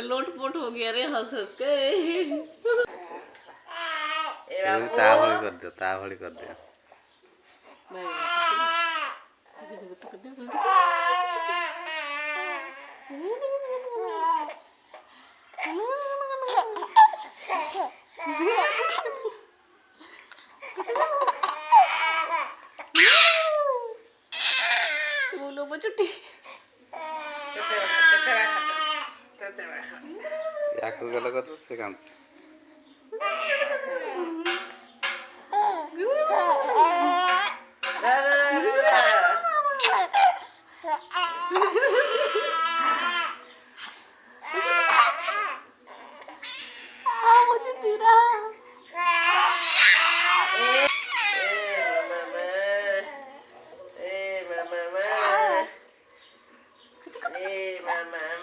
लोटपोट हो गया रे हंस हंस के। ता भली कर दियो, ता भली कर दियो। बोलो बचुटी याकू गला कर से कांस mama.